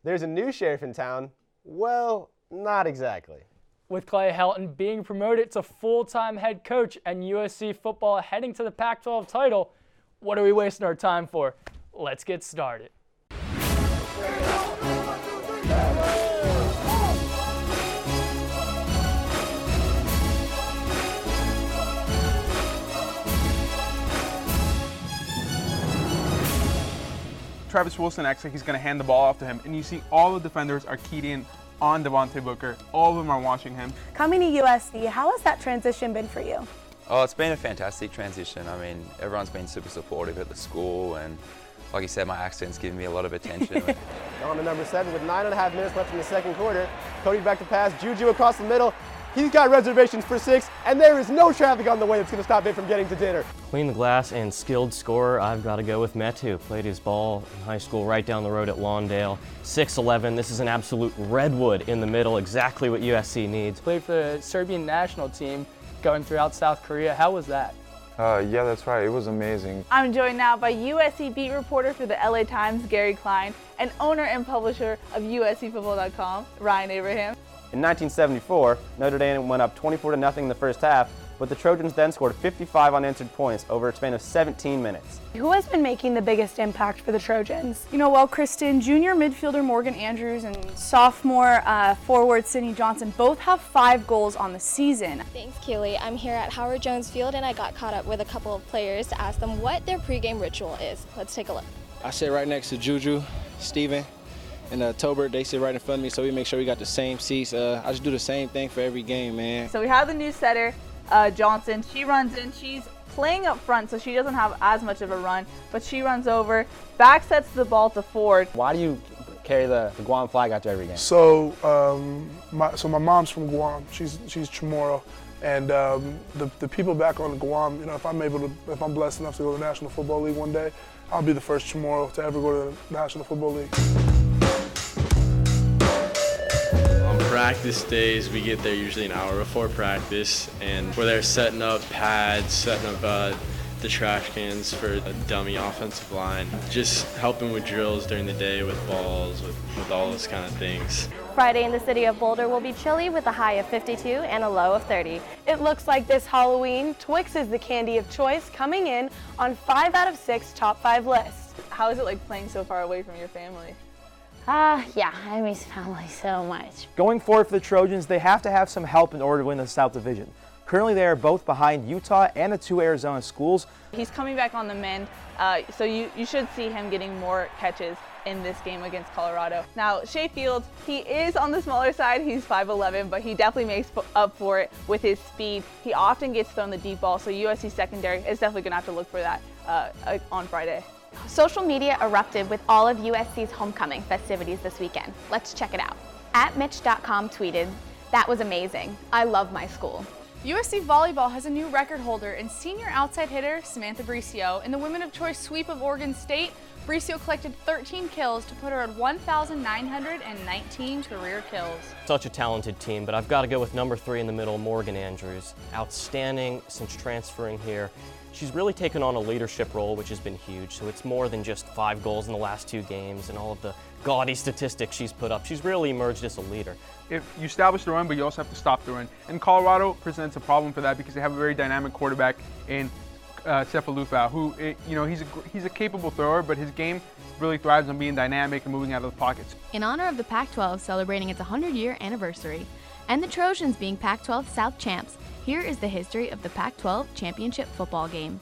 There's a new sheriff in town. Well, not exactly. With Clay Helton being promoted to full-time head coach and USC football heading to the Pac-12 title, what are we wasting our time for? Let's get started. Travis Wilson acts like he's going to hand the ball off to him, and you see all the defenders are keyed in on Devontae Booker. All of them are watching him. Coming to USC, how has that transition been for you? Oh, it's been a fantastic transition. I mean, everyone's been super supportive at the school, and like you said, my accent's giving me a lot of attention. On to number 7 with 9.5 minutes left in the second quarter. Cody back to pass, Juju across the middle. He's got reservations for 6, and there is no traffic on the way that's going to stop him from getting to dinner. Clean the glass and skilled scorer, I've got to go with Metu. Played his ball in high school right down the road at Lawndale. 6'11", this is an absolute redwood in the middle, exactly what USC needs. Played for the Serbian national team going throughout South Korea. How was that? Yeah, that's right. It was amazing. I'm joined now by USC beat reporter for the LA Times, Gary Klein, and owner and publisher of USCFootball.com, Ryan Abraham. In 1974, Notre Dame went up 24-0 in the first half, but the Trojans then scored 55 unanswered points over a span of 17 minutes. Who has been making the biggest impact for the Trojans? Well, Kristen, junior midfielder Morgan Andrews and sophomore forward Sydney Johnson both have 5 goals on the season. Thanks, Keely. I'm here at Howard Jones Field, and I got caught up with a couple of players to ask them what their pregame ritual is. Let's take a look. I sit right next to Juju, Steven, and Tolbert. They sit right in front of me, so we make sure we got the same seats. I just do the same thing for every game, man. So we have the new setter, Johnson. She runs in. She's playing up front, so she doesn't have as much of a run, but she runs over, back sets the ball to forward. Why do you carry the Guam flag out to every game? So, my mom's from Guam. She's Chamorro, and the people back on Guam. If I'm blessed enough to go to the National Football League one day, I'll be the first Chamorro to ever go to the National Football League. Practice days, we get there usually an hour before practice, and we're there setting up pads, setting up the trash cans for a dummy offensive line, just helping with drills during the day with balls, with all those kind of things. Friday in the city of Boulder will be chilly with a high of 52 and a low of 30. It looks like this Halloween, Twix is the candy of choice, coming in on 5 out of 6 top 5 lists. How is it like playing so far away from your family? Yeah, I miss family so much. Going forward for the Trojans, they have to have some help in order to win the South Division. Currently, they are both behind Utah and the 2 Arizona schools. He's coming back on the mend, so you should see him getting more catches in this game against Colorado. Now, Shea Fields, he is on the smaller side. He's 5'11", but he definitely makes up for it with his speed. He often gets thrown the deep ball, so USC secondary is definitely going to have to look for that on Friday. Social media erupted with all of USC's homecoming festivities this weekend. Let's check it out. @Mitch.com tweeted, "That was amazing. I love my school." USC volleyball has a new record holder in senior outside hitter Samantha Bricio. In the Women of Choice sweep of Oregon State, Bricio collected 13 kills to put her at 1,919 career kills. Such a talented team, but I've got to go with number 3 in the middle, Morgan Andrews. Outstanding since transferring here. She's really taken on a leadership role, which has been huge. So it's more than just 5 goals in the last 2 games and all of the gaudy statistics she's put up. She's really emerged as a leader. If you establish the run, but you also have to stop the run. And Colorado presents a problem for that because they have a very dynamic quarterback in Cephalufau, who, he's a capable thrower, but his game really thrives on being dynamic and moving out of the pockets. In honor of the Pac-12 celebrating its 100-year anniversary, and the Trojans being Pac-12 South champs, here is the history of the Pac-12 championship football game.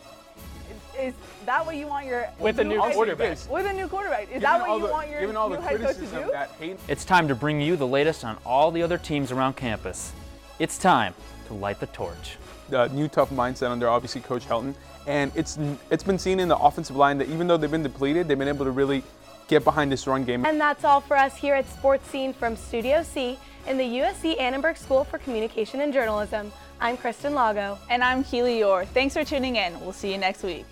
Is that what you want your with a new quarterback? With a new quarterback, is that what you want your new head coach to do? It's time to bring you the latest on all the other teams around campus. It's time to light the torch. The new tough mindset under obviously Coach Helton, and it's been seen in the offensive line that even though they've been depleted, they've been able to really get behind this run game. And that's all for us here at Sports Scene from Studio C in the USC Annenberg School for Communication and Journalism. I'm Kristen Lago. And I'm Keely Orr. Thanks for tuning in. We'll see you next week.